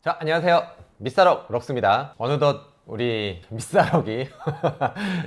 자, 안녕하세요. 미싸럭 럭스입니다. 어느덧 우리 미싸럭이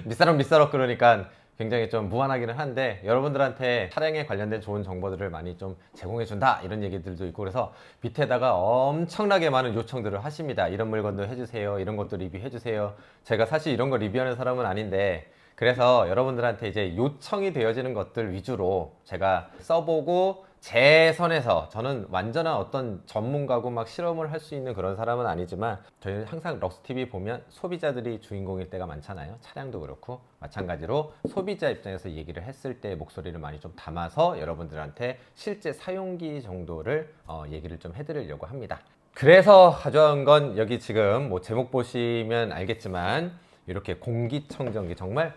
미싸럭 그러니까 굉장히 좀 무한하기는 한데, 여러분들한테 차량에 관련된 좋은 정보들을 많이 좀 제공해준다 이런 얘기들도 있고, 그래서 밑에다가 엄청나게 많은 요청들을 하십니다. 이런 물건도 해주세요, 이런 것도 리뷰해주세요. 제가 사실 이런 거 리뷰하는 사람은 아닌데, 그래서 여러분들한테 이제 요청이 되어지는 것들 위주로 제가 써보고, 제 선에서, 저는 완전한 어떤 전문가고 막 실험을 할 수 있는 그런 사람은 아니지만, 저희는 항상 럭스TV 보면 소비자들이 주인공일 때가 많잖아요. 차량도 그렇고 마찬가지로 소비자 입장에서 얘기를 했을 때 목소리를 많이 좀 담아서 여러분들한테 실제 사용기 정도를 얘기를 좀 해드리려고 합니다. 그래서 가져온 건, 여기 지금 뭐 제목 보시면 알겠지만 이렇게 공기청정기, 정말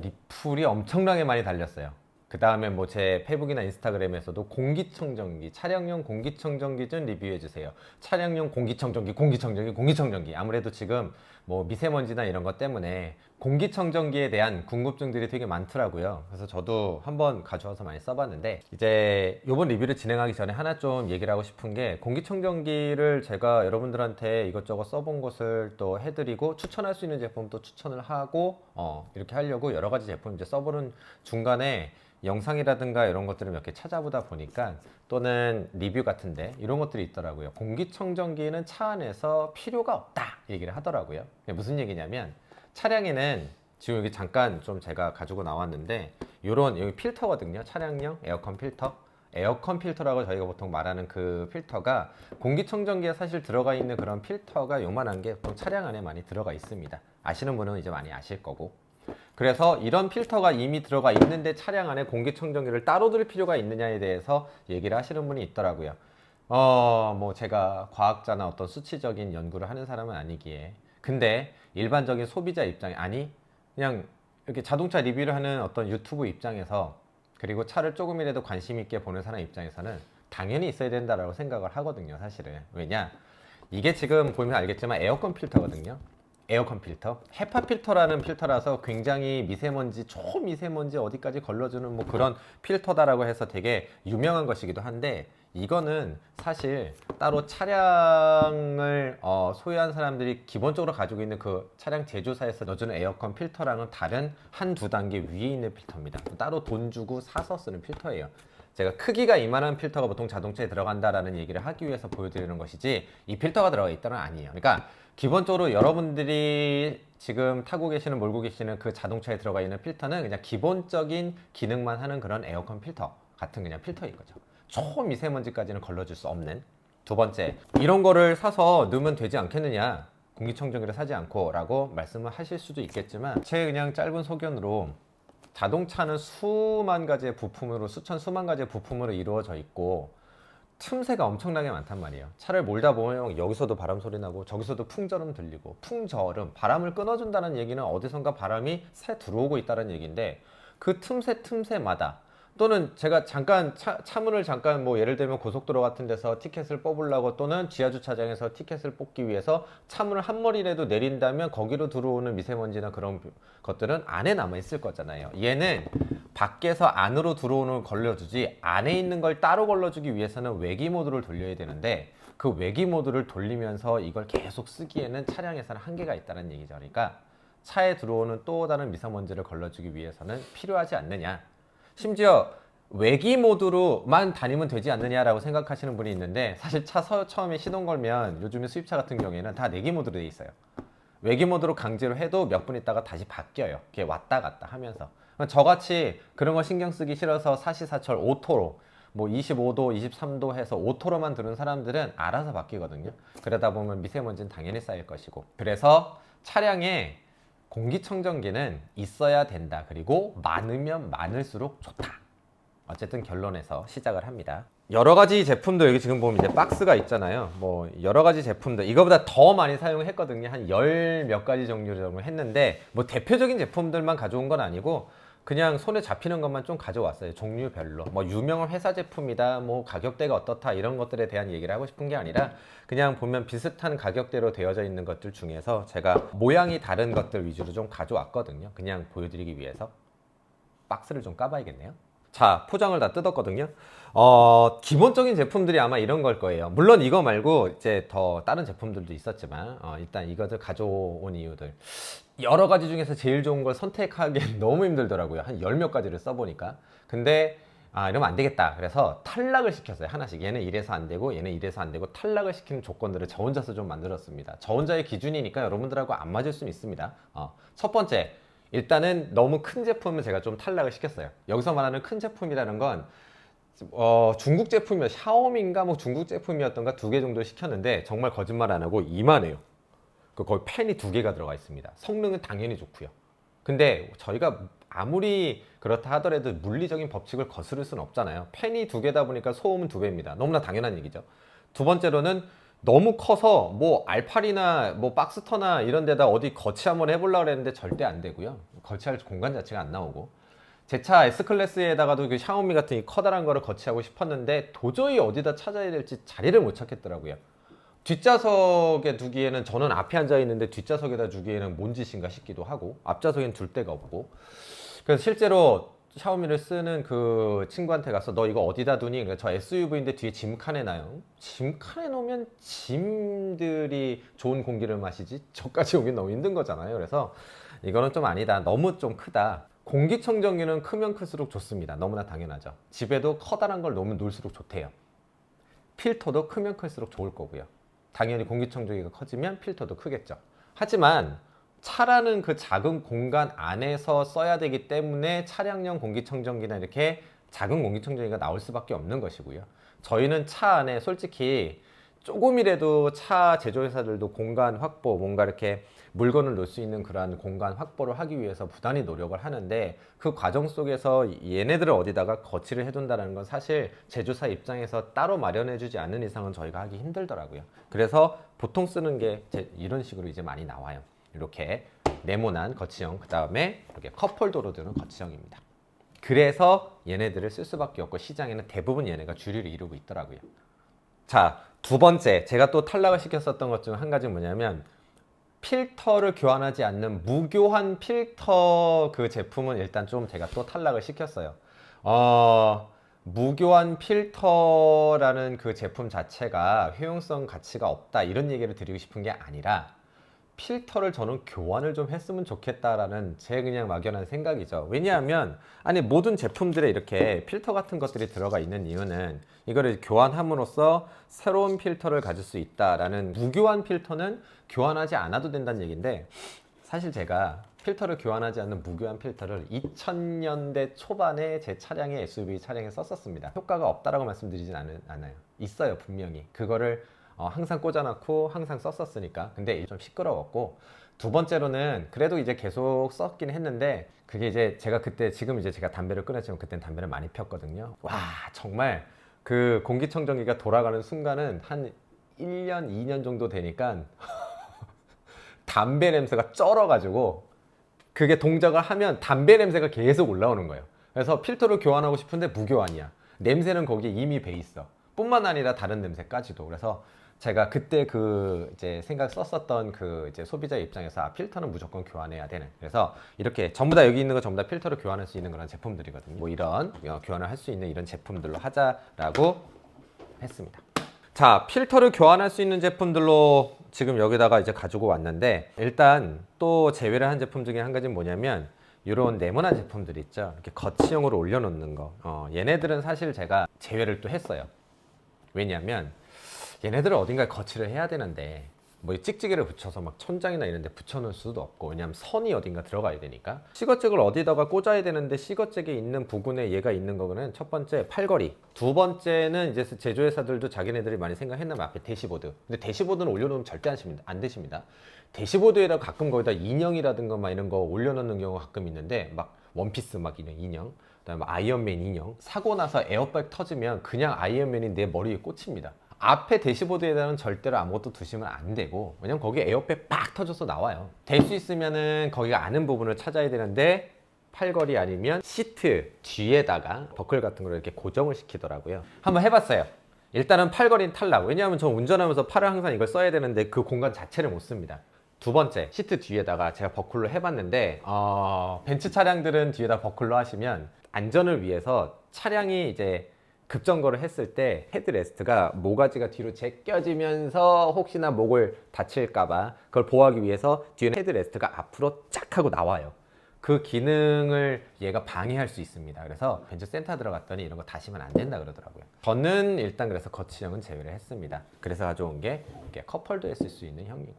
리플이 엄청나게 많이 달렸어요. 그 다음에 뭐 제 페이북이나 인스타그램에서도 공기청정기, 차량용 공기청정기 좀 리뷰해주세요. 차량용 공기청정기. 아무래도 지금 뭐 미세먼지나 이런 것 때문에 공기청정기에 대한 궁금증들이 되게 많더라고요. 그래서 저도 한번 가져와서 많이 써봤는데, 이제 이번 리뷰를 진행하기 전에 하나 좀 얘기를 하고 싶은 게, 공기청정기를 제가 여러분들한테 이것저것 써본 것을 또 해드리고 추천할 수 있는 제품도 추천을 하고 이렇게 하려고 여러 가지 제품 이제 써보는 중간에 영상이라든가 이런 것들을 몇 개 찾아보다 보니까, 또는 리뷰 같은데 이런 것들이 있더라고요. 공기청정기는 차 안에서 필요가 없다 얘기를 하더라고요. 무슨 얘기냐면, 차량에는 지금 여기 잠깐 좀 제가 가지고 나왔는데, 요런 여기 필터거든요. 차량용 에어컨 필터. 에어컨 필터라고 저희가 보통 말하는 그 필터가, 공기청정기에 사실 들어가 있는 그런 필터가 요만한 게 보통 차량 안에 많이 들어가 있습니다. 아시는 분은 이제 많이 아실 거고. 그래서 이런 필터가 이미 들어가 있는데 차량 안에 공기청정기를 따로 둘 필요가 있느냐에 대해서 얘기를 하시는 분이 있더라고요. 뭐 제가 과학자나 어떤 수치적인 연구를 하는 사람은 아니기에. 근데 일반적인 소비자 입장에, 아니 그냥 이렇게 자동차 리뷰를 하는 어떤 유튜브 입장에서, 그리고 차를 조금이라도 관심 있게 보는 사람 입장에서는 당연히 있어야 된다라고 생각을 하거든요, 사실은. 왜냐, 이게 지금 보면 알겠지만 에어컨 필터거든요. 에어컨 필터, 헤파 필터라는 필터라서 굉장히 미세먼지, 초미세먼지 어디까지 걸러주는 뭐 그런 필터다라고 해서 되게 유명한 것이기도 한데, 이거는 사실 따로 차량을 소유한 사람들이 기본적으로 가지고 있는 그 차량 제조사에서 넣어주는 에어컨 필터랑은 다른 한두 단계 위에 있는 필터입니다. 따로 돈 주고 사서 쓰는 필터예요. 제가 크기가 이만한 필터가 보통 자동차에 들어간다라는 얘기를 하기 위해서 보여드리는 것이지, 이 필터가 들어가 있다는 아니에요. 그러니까 기본적으로 여러분들이 지금 타고 계시는, 몰고 계시는 그 자동차에 들어가 있는 필터는 그냥 기본적인 기능만 하는 그런 에어컨 필터 같은 그냥 필터인 거죠. 초미세먼지까지는 걸러줄 수 없는. 두 번째, 이런 거를 사서 넣으면 되지 않겠느냐, 공기청정기를 사지 않고 라고 말씀을 하실 수도 있겠지만, 제 그냥 짧은 소견으로, 자동차는 수만 가지의 부품으로, 수만 가지의 부품으로 이루어져 있고 틈새가 엄청나게 많단 말이에요. 차를 몰다 보면 여기서도 바람 소리 나고 저기서도 풍절음 들리고, 풍절음, 바람을 끊어준다는 얘기는 어디선가 바람이 새 들어오고 있다는 얘기인데, 그 틈새마다, 또는 제가 잠깐 차문을 잠깐 뭐 예를 들면 고속도로 같은 데서 티켓을 뽑으려고, 또는 지하주차장에서 티켓을 뽑기 위해서 차문을 한 머리라도 내린다면 거기로 들어오는 미세먼지나 그런 것들은 안에 남아 있을 거잖아요. 얘는 밖에서 안으로 들어오는 걸 걸러주지, 안에 있는 걸 따로 걸러주기 위해서는 외기 모드를 돌려야 되는데, 그 외기 모드를 돌리면서 이걸 계속 쓰기에는 차량에서는 한계가 있다는 얘기죠. 그러니까 차에 들어오는 또 다른 미세먼지를 걸러주기 위해서는 필요하지 않느냐. 심지어 외기 모드로만 다니면 되지 않느냐라고 생각하시는 분이 있는데, 사실 차 처음에 시동 걸면 요즘에 수입차 같은 경우에는 다 내기 모드로 돼 있어요. 외기 모드로 강제로 해도 몇 분 있다가 다시 바뀌어요. 이렇게 왔다 갔다 하면서. 저같이 그런 거 신경 쓰기 싫어서 사시사철 오토로, 뭐 25도, 23도 해서 오토로만 두는 사람들은 알아서 바뀌거든요. 그러다 보면 미세먼지는 당연히 쌓일 것이고. 그래서 차량에 공기청정기는 있어야 된다. 그리고 많으면 많을수록 좋다. 어쨌든 결론에서 시작을 합니다. 여러 가지 제품도 여기 지금 보면 이제 박스가 있잖아요. 뭐 여러 가지 제품들, 이거보다 더 많이 사용했거든요. 한 열 몇 가지 종류 정도 했는데, 뭐 대표적인 제품들만 가져온 건 아니고 그냥 손에 잡히는 것만 좀 가져왔어요. 종류별로. 뭐 유명한 회사 제품이다, 뭐 가격대가 어떻다, 이런 것들에 대한 얘기를 하고 싶은 게 아니라, 그냥 보면 비슷한 가격대로 되어져 있는 것들 중에서 제가 모양이 다른 것들 위주로 좀 가져왔거든요. 그냥 보여드리기 위해서. 박스를 좀 까봐야겠네요. 자, 포장을 다 뜯었거든요. 기본적인 제품들이 아마 이런 걸 거예요. 물론 이거 말고 이제 더 다른 제품들도 있었지만 일단 이것을 가져온 이유들 여러 가지 중에서 제일 좋은 걸 선택하기엔 너무 힘들더라고요. 한 열 몇 가지를 써보니까. 근데 이러면 안 되겠다. 그래서 탈락을 시켰어요. 하나씩. 얘는 이래서 안 되고 얘는 이래서 안 되고 탈락을 시키는 조건들을 저 혼자서 좀 만들었습니다. 저 혼자의 기준이니까 여러분들하고 안 맞을 수는 있습니다. 첫 번째, 일단은 너무 큰 제품은 제가 좀 탈락을 시켰어요. 여기서 말하는 큰 제품이라는 건 중국 제품이었, 샤오미인가 뭐 중국 제품이었던가 2개 정도 시켰는데 정말 거짓말 안 하고 이만해요. 거의 펜이 2개가 들어가 있습니다. 성능은 당연히 좋고요. 근데 저희가 아무리 그렇다 하더라도 물리적인 법칙을 거스를 수는 없잖아요. 펜이 2개다 보니까 소음은 2배입니다. 너무나 당연한 얘기죠. 두 번째로는 너무 커서 뭐 알파리나 뭐 박스터나 이런 데다 어디 거치 한번 해보려고 했는데 절대 안 되고요. 거치할 공간 자체가 안 나오고, 제 차 S클래스에다가도 그 샤오미 같은 이 커다란 거를 거치하고 싶었는데 도저히 어디다 찾아야 될지 자리를 못 찾겠더라고요. 뒷좌석에 두기에는, 저는 앞에 앉아 있는데 뒷좌석에다 두기에는 뭔 짓인가 싶기도 하고, 앞좌석엔 둘 데가 없고. 그래서 실제로 샤오미를 쓰는 그 친구한테 가서 너 이거 어디다 두니? 그러니까 저 SUV인데 뒤에 짐칸에 놔요. 짐칸에 놓으면 짐들이 좋은 공기를 마시지 저까지 오긴 너무 힘든 거잖아요. 그래서 이거는 좀 아니다. 너무 좀 크다. 공기청정기는 크면 클수록 좋습니다. 너무나 당연하죠. 집에도 커다란 걸 놓으면 놓을수록 좋대요. 필터도 크면 클수록 좋을 거고요. 당연히 공기청정기가 커지면 필터도 크겠죠. 하지만 차라는 그 작은 공간 안에서 써야 되기 때문에 차량용 공기청정기나 이렇게 작은 공기청정기가 나올 수밖에 없는 것이고요. 저희는 차 안에 솔직히 조금이라도 차 제조회사들도 공간 확보, 뭔가 이렇게 물건을 놓을 수 있는 그러한 공간 확보를 하기 위해서 부단히 노력을 하는데, 그 과정 속에서 얘네들을 어디다가 거치를 해둔다는 건 사실 제조사 입장에서 따로 마련해주지 않는 이상은 저희가 하기 힘들더라고요. 그래서 보통 쓰는 게 이런 식으로 이제 많이 나와요. 이렇게 네모난 거치형, 그 다음에 이렇게 컵홀더로 드는 거치형입니다. 그래서 얘네들을 쓸 수밖에 없고 시장에는 대부분 얘네가 주류를 이루고 있더라고요. 자, 두 번째, 제가 또 탈락을 시켰었던 것 중 한 가지는 뭐냐면, 필터를 교환하지 않는 무교환 필터 그 제품은 일단 좀 제가 또 탈락을 시켰어요. 무교환 필터라는 그 제품 자체가 효용성 가치가 없다 이런 얘기를 드리고 싶은 게 아니라, 필터를 저는 교환을 좀 했으면 좋겠다라는 제 그냥 막연한 생각이죠. 왜냐하면 모든 제품들에 이렇게 필터 같은 것들이 들어가 있는 이유는 이거를 교환함으로써 새로운 필터를 가질 수 있다라는, 무교환 필터는 교환하지 않아도 된다는 얘기인데, 사실 제가 필터를 교환하지 않는 무교환 필터를 2000년대 초반에 제 차량에, SUV 차량에 썼었습니다. 효과가 없다라고 말씀드리진 않아요. 있어요, 분명히. 그거를 항상 꽂아놓고 항상 썼었으니까. 근데 좀 시끄러웠고, 두 번째로는 그래도 이제 계속 썼긴 했는데, 그게 이제 제가 그때, 지금 이제 제가 담배를 끊었지만 그때는 담배를 많이 폈거든요. 와, 정말 그 공기청정기가 돌아가는 순간은 한 1년, 2년 정도 되니까 담배 냄새가 쩔어가지고, 그게 동작을 하면 담배 냄새가 계속 올라오는 거예요. 그래서 필터를 교환하고 싶은데 무교환이야. 냄새는 거기에 이미 배 있어. 뿐만 아니라 다른 냄새까지도. 그래서 제가 그때 그 이제 생각 썼었던 그 이제 소비자 입장에서 필터는 무조건 교환해야 되는. 그래서 이렇게 전부 다 여기 있는 거 전부 다 필터를 교환할 수 있는 그런 제품들이거든요. 뭐 이런 교환을 할 수 있는 이런 제품들로 하자라고 했습니다. 자, 필터를 교환할 수 있는 제품들로 지금 여기다가 이제 가지고 왔는데, 일단 또 제외를 한 제품 중에 한 가지는 뭐냐면, 이런 네모난 제품들 있죠. 이렇게 거치형으로 올려놓는 거. 얘네들은 사실 제가 제외를 또 했어요. 왜냐하면 얘네들을 어딘가에 거치를 해야 되는데, 뭐 찍찍이를 붙여서 막 천장이나 이런 데 붙여놓을 수도 없고, 왜냐면 선이 어딘가 들어가야 되니까. 시거잭을 어디다가 꽂아야 되는데, 시거잭에 있는 부분에 얘가 있는 거는 첫 번째 팔걸이, 두 번째는 이제 제조회사들도 자기네들이 많이 생각했나봐요. 앞에 대시보드. 근데 대시보드는 올려놓으면 절대 안 되십니다. 대시보드에다 가끔 거기다 인형이라든가 막 이런 거 올려놓는 경우가 가끔 있는데, 막 원피스 막 인형, 그다음에 아이언맨 인형, 사고 나서 에어백 터지면 그냥 아이언맨이 내 머리에 꽂힙니다. 앞에 대시보드에다는 절대로 아무것도 두시면 안 되고, 왜냐면 거기에 에어백 빡 터져서 나와요. 될 수 있으면은 거기가 아는 부분을 찾아야 되는데, 팔걸이 아니면 시트 뒤에다가 버클 같은 걸 이렇게 고정을 시키더라고요. 한번 해봤어요. 일단은 팔걸이는 탈락. 왜냐하면 저 운전하면서 팔을 항상 이걸 써야 되는데 그 공간 자체를 못 씁니다. 두 번째, 시트 뒤에다가 제가 버클로 해봤는데, 벤츠 차량들은 뒤에다 버클로 하시면 안전을 위해서 차량이 이제 급정거를 했을 때 헤드레스트가 모가지가 뒤로 제껴지면서 혹시나 목을 다칠까봐 그걸 보호하기 위해서 뒤에는 헤드레스트가 앞으로 쫙 하고 나와요. 그 기능을 얘가 방해할 수 있습니다. 그래서 벤츠 센터 들어갔더니 이런 거 다시면 안 된다 그러더라고요. 저는 일단 그래서 거치형은 제외를 했습니다. 그래서 가져온 게 이렇게 컵홀더에 쓸 수 있는 형이고.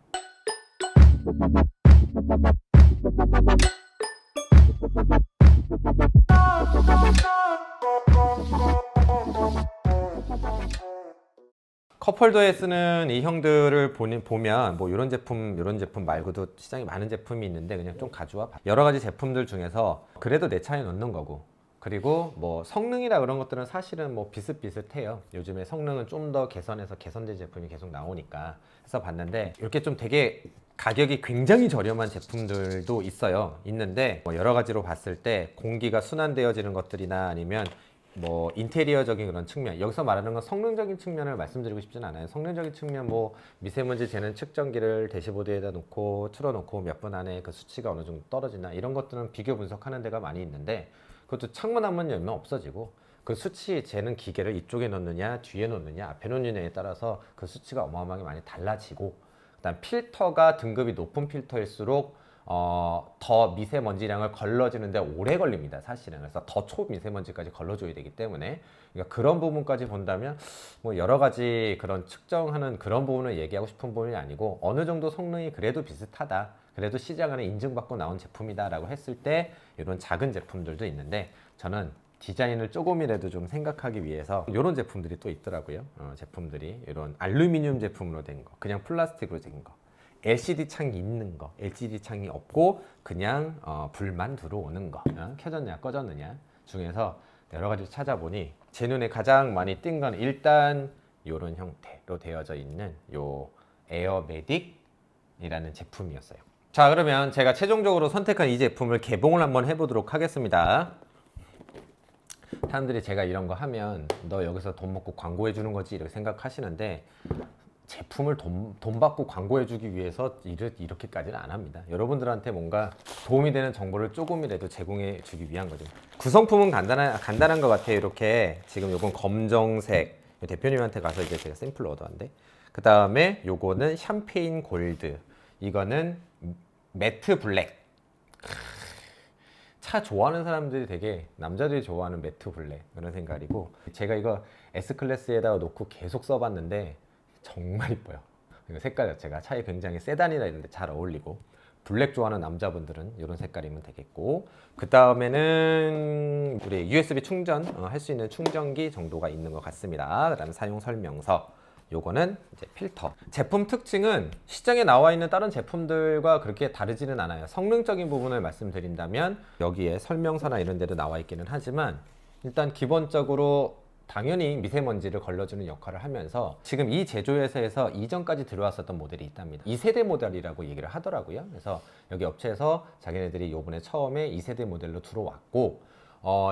컵홀더에 쓰는 이 형들을 보면 뭐 이런 제품 말고도 시장에 많은 제품이 있는데 그냥 좀 가져와 봐. 여러 가지 제품들 중에서 그래도 내 차에 넣는 거고, 그리고 뭐 성능이라 그런 것들은 사실은 뭐 비슷비슷해요. 요즘에 성능은 좀 더 개선해서 개선된 제품이 계속 나오니까 해서 봤는데 이렇게 좀 되게 가격이 굉장히 저렴한 제품들도 있는데 뭐 여러 가지로 봤을 때 공기가 순환되어지는 것들이나 아니면 뭐 인테리어적인 그런 측면, 여기서 말하는 건 성능적인 측면을 말씀드리고 싶진 않아요. 성능적인 측면 뭐 미세먼지 재는 측정기를 대시보드에다 놓고 틀어놓고 몇 분 안에 그 수치가 어느 정도 떨어지나 이런 것들은 비교 분석하는 데가 많이 있는데, 그것도 창문 한 번 열면 없어지고 그 수치 재는 기계를 이쪽에 놓느냐 뒤에 놓느냐 앞에 놓느냐에 따라서 그 수치가 어마어마하게 많이 달라지고, 그다음 필터가 등급이 높은 필터일수록 더 미세먼지량을 걸러지는데 오래 걸립니다, 사실은. 그래서 더 초미세먼지까지 걸러줘야 되기 때문에, 그러니까 그런 부분까지 본다면 뭐 여러 가지 그런 측정하는 그런 부분을 얘기하고 싶은 부분이 아니고, 어느 정도 성능이 그래도 비슷하다, 그래도 시장 안에 인증받고 나온 제품이다 라고 했을 때 이런 작은 제품들도 있는데, 저는 디자인을 조금이라도 좀 생각하기 위해서 이런 제품들이 또 있더라고요. 제품들이 이런 알루미늄 제품으로 된 거, 그냥 플라스틱으로 된 거, LCD 창이 있는 거, LCD 창이 없고 그냥 불만 들어오는 거, 켜졌냐 꺼졌느냐 중에서 여러 가지 찾아보니 제 눈에 가장 많이 띈 건 일단 이런 형태로 되어져 있는 요 에어메딕이라는 제품이었어요. 자, 그러면 제가 최종적으로 선택한 이 제품을 개봉을 한번 해보도록 하겠습니다. 사람들이 제가 이런 거 하면 너 여기서 돈 먹고 광고해 주는 거지 이렇게 생각하시는데, 제품을 돈 받고 광고해 주기 위해서 이렇게까지는 안 합니다. 여러분들한테 뭔가 도움이 되는 정보를 조금이라도 제공해 주기 위한 거죠. 구성품은 간단한 것 같아요. 이렇게 지금 요건 검정색, 대표님한테 가서 이제 제가 샘플로 얻어왔는데, 그 다음에 요거는 샴페인 골드, 이거는 매트 블랙. 차 좋아하는 사람들이 되게, 남자들이 좋아하는 매트 블랙 그런 색깔이고, 제가 이거 S클래스에다가 놓고 계속 써봤는데 정말 이뻐요. 색깔 자체가 차에 굉장히 세단이나 이런 데 잘 어울리고, 블랙 좋아하는 남자분들은 이런 색깔이면 되겠고, 그 다음에는 우리 USB 충전 할 수 있는 충전기 정도가 있는 것 같습니다. 그 다음에 사용 설명서, 요거는 이제 필터. 제품 특징은 시장에 나와 있는 다른 제품들과 그렇게 다르지는 않아요. 성능적인 부분을 말씀드린다면 여기에 설명서나 이런 데도 나와 있기는 하지만, 일단 기본적으로 당연히 미세먼지를 걸러주는 역할을 하면서, 지금 이 제조회사에서 이전까지 들어왔었던 모델이 있답니다. 2세대 모델이라고 얘기를 하더라고요. 그래서 여기 업체에서 자기네들이 요번에 처음에 2세대 모델로 들어왔고,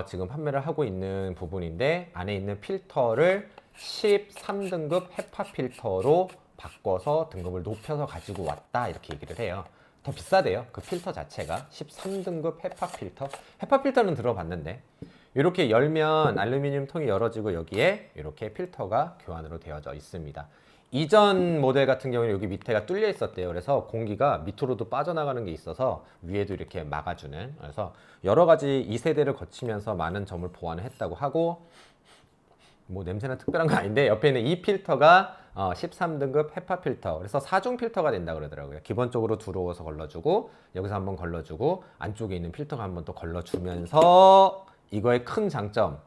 지금 판매를 하고 있는 부분인데, 안에 있는 필터를 13등급 헤파 필터로 바꿔서 등급을 높여서 가지고 왔다 이렇게 얘기를 해요. 더 비싸대요. 그 필터 자체가 13등급 헤파 필터. 헤파 필터는 들어봤는데, 이렇게 열면 알루미늄 통이 열어지고 여기에 이렇게 필터가 교환으로 되어져 있습니다. 이전 모델 같은 경우는 여기 밑에가 뚫려 있었대요. 그래서 공기가 밑으로도 빠져나가는 게 있어서 위에도 이렇게 막아주는, 그래서 여러 가지 2세대를 거치면서 많은 점을 보완을 했다고 하고, 뭐 냄새나 특별한 거 아닌데 옆에 있는 이 필터가 13등급 헤파 필터, 그래서 4중 필터가 된다 그러더라고요. 기본적으로 들어오서 걸러주고, 여기서 한번 걸러주고, 안쪽에 있는 필터가 한번 또 걸러주면서, 이거의 큰 장점,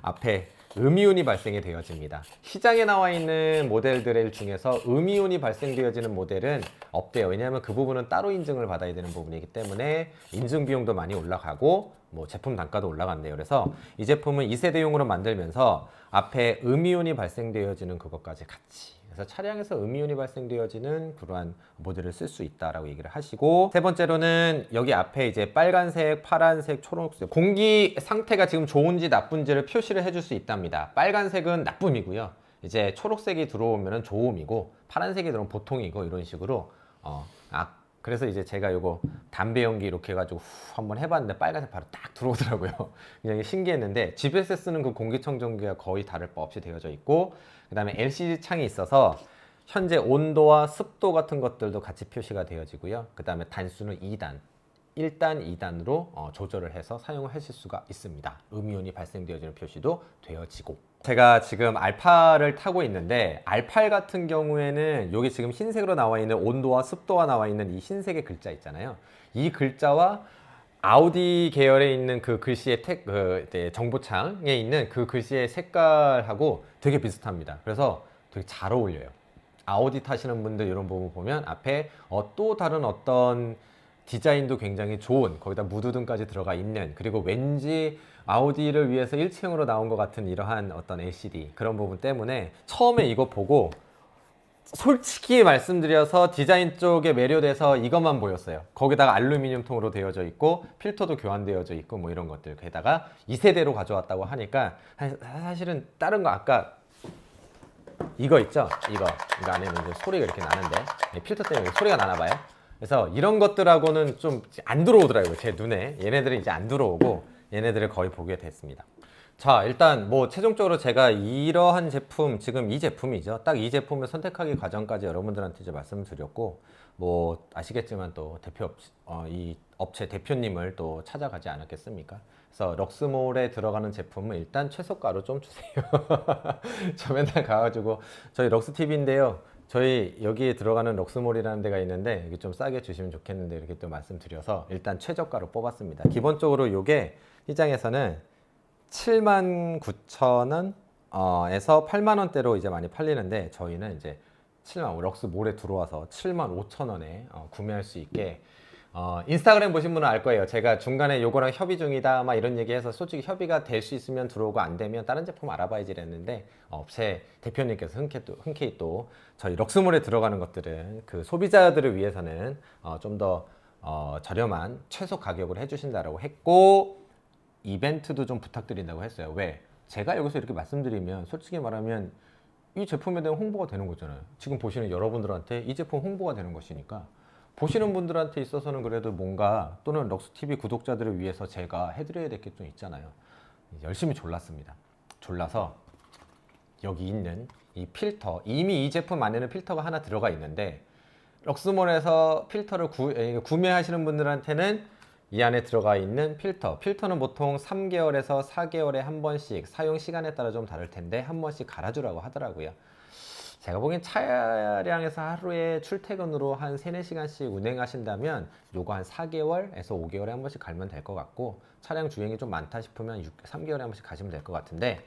앞에 음이온이 발생이 되어집니다. 시장에 나와 있는 모델들 중에서 음이온이 발생되어지는 모델은 없대요. 왜냐하면 그 부분은 따로 인증을 받아야 되는 부분이기 때문에 인증 비용도 많이 올라가고 뭐 제품 단가도 올라간대요. 그래서 이 제품은 2세대용으로 만들면서 앞에 음이온이 발생되어지는 그것까지 같이, 그래서 차량에서 음이온이 발생되어지는 그러한 모델을 쓸 수 있다라고 얘기를 하시고, 세 번째로는 여기 앞에 이제 빨간색, 파란색, 초록색, 공기 상태가 지금 좋은지 나쁜지를 표시를 해줄 수 있답니다. 빨간색은 나쁨이고요, 이제 초록색이 들어오면 좋음이고, 파란색이 들어오면 보통이고, 이런 식으로 그래서 이제 제가 요거 담배 연기 이렇게 해가지고 후 한번 해봤는데 빨간색 바로 딱 들어오더라고요. 그냥 신기했는데 집에서 쓰는 그 공기청정기가 거의 다를 바 없이 되어져 있고, 그 다음에 LCD 창이 있어서 현재 온도와 습도 같은 것들도 같이 표시가 되어지고요. 그 다음에 단수는 2단, 1단, 2단으로 조절을 해서 사용을 하실 수가 있습니다. 음이온이 발생되어지는 표시도 되어지고, 제가 지금 알파를 타고 있는데 알팔 같은 경우에는 여기 지금 흰색으로 나와 있는 온도와 습도가 나와 있는 이 흰색의 글자 있잖아요. 이 글자와 아우디 계열에 있는 그 글씨의 정보창에 있는 그 글씨의 색깔하고 되게 비슷합니다. 그래서 되게 잘 어울려요. 아우디 타시는 분들 이런 부분 보면 앞에 또 다른 어떤 디자인도 굉장히 좋은, 거기다 무드등까지 들어가 있는, 그리고 왠지 아우디를 위해서 일체형으로 나온 것 같은 이러한 어떤 LCD 그런 부분 때문에 처음에 이거 보고 솔직히 말씀드려서 디자인 쪽에 매료돼서 이것만 보였어요. 거기다가 알루미늄 통으로 되어져 있고 필터도 교환되어져 있고 뭐 이런 것들, 게다가 2세대로 가져왔다고 하니까 사실은 다른 거 아까 이거 있죠? 이거 안에는 이제 소리가 이렇게 나는데 필터 때문에 소리가 나나 봐요. 그래서 이런 것들하고는 좀 안 들어오더라고요, 제 눈에. 얘네들은 이제 안 들어오고 얘네들을 거의 보게 됐습니다. 자, 일단 뭐 최종적으로 제가 이러한 제품, 지금 이 제품이죠. 딱 이 제품을 선택하기 과정까지 여러분들한테 이제 말씀을 드렸고, 뭐 아시겠지만 또 이 업체 대표님을 또 찾아가지 않았겠습니까? 그래서 럭스몰에 들어가는 제품은 일단 최소가로 좀 주세요. 저 맨날 가가지고 저희 럭스TV인데요. 저희 여기에 들어가는 럭스몰이라는 데가 있는데 여기 좀 싸게 주시면 좋겠는데 이렇게 또 말씀드려서 일단 최저가로 뽑았습니다. 기본적으로 이게 시장에서는 79,000원 에서 8만원대로 이제 많이 팔리는데 저희는 이제 럭스몰에 들어와서 75,000원에 구매할 수 있게, 인스타그램 보신 분은 알 거예요. 제가 중간에 요거랑 협의 중이다 막 이런 얘기해서 솔직히 협의가 될 수 있으면 들어오고 안 되면 다른 제품 알아봐야지 그랬는데, 업체 대표님께서 흔쾌히 또 저희 럭스몰에 들어가는 것들은 그 소비자들을 위해서는 좀 더 저렴한 최소 가격으로 해주신다라고 했고, 이벤트도 좀 부탁드린다고 했어요. 왜? 제가 여기서 이렇게 말씀드리면 솔직히 말하면 이 제품에 대한 홍보가 되는 거잖아요. 지금 보시는 여러분들한테 이 제품 홍보가 되는 것이니까, 보시는 분들한테 있어서는 그래도 뭔가, 또는 럭스TV 구독자들을 위해서 제가 해드려야 될 게 좀 있잖아요. 열심히 졸랐습니다. 졸라서 여기 있는 이 필터, 이미 이 제품 안에는 필터가 하나 들어가 있는데 럭스몰에서 필터를 구매하시는 분들한테는 이 안에 들어가 있는 필터는 보통 3개월에서 4개월에 한 번씩, 사용 시간에 따라 좀 다를 텐데 한 번씩 갈아주라고 하더라고요. 제가 보기엔 차량에서 하루에 출퇴근으로 한 3, 4시간씩 운행하신다면 요거 한 4개월에서 5개월에 한 번씩 갈면 될 것 같고, 차량 주행이 좀 많다 싶으면 3개월에 한 번씩 가시면 될 것 같은데,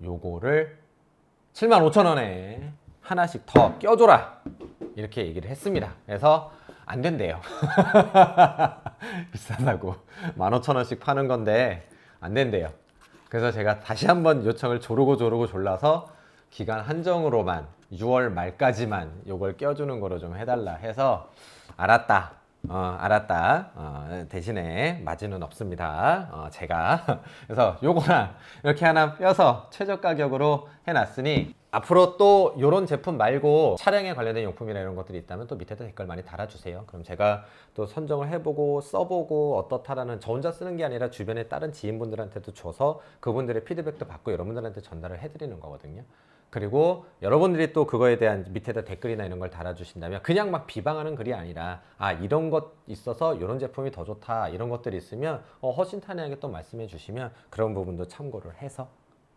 요거를 75,000원에 하나씩 더 껴줘라 이렇게 얘기를 했습니다. 그래서 안 된대요. 비싸다고 15,000원씩 파는 건데 안 된대요. 그래서 제가 다시 한번 요청을 조르고 졸라서 기간 한정으로만 6월 말까지만 요걸 껴주는 거로 좀 해달라 해서 알았다. 대신에 마진은 없습니다. 제가. 그래서 요거나 이렇게 하나 껴서 최저 가격으로 해놨으니, 앞으로 또 이런 제품 말고 차량에 관련된 용품이나 이런 것들이 있다면 또 밑에다 댓글 많이 달아주세요. 그럼 제가 또 선정을 해보고 써보고 어떻다라는, 저 혼자 쓰는 게 아니라 주변에 다른 지인분들한테도 줘서 그분들의 피드백도 받고 여러분들한테 전달을 해드리는 거거든요. 그리고 여러분들이 또 그거에 대한 밑에다 댓글이나 이런 걸 달아주신다면, 그냥 막 비방하는 글이 아니라 이런 것 있어서 이런 제품이 더 좋다 이런 것들이 있으면 허심탄회하게 또 말씀해 주시면 그런 부분도 참고를 해서,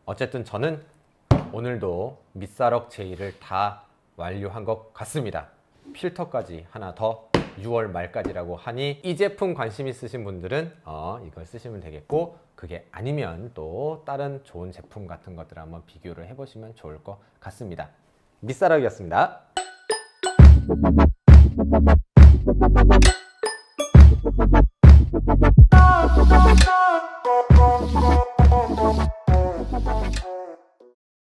어쨌든 저는 오늘도 밑사럭 제의를 다 완료한 것 같습니다. 필터까지 하나 더 6월 말까지라고 하니 이 제품 관심 있으신 분들은 이걸 쓰시면 되겠고, 그게 아니면 또 다른 좋은 제품 같은 것들 한번 비교를 해보시면 좋을 것 같습니다. 밑사락이었습니다.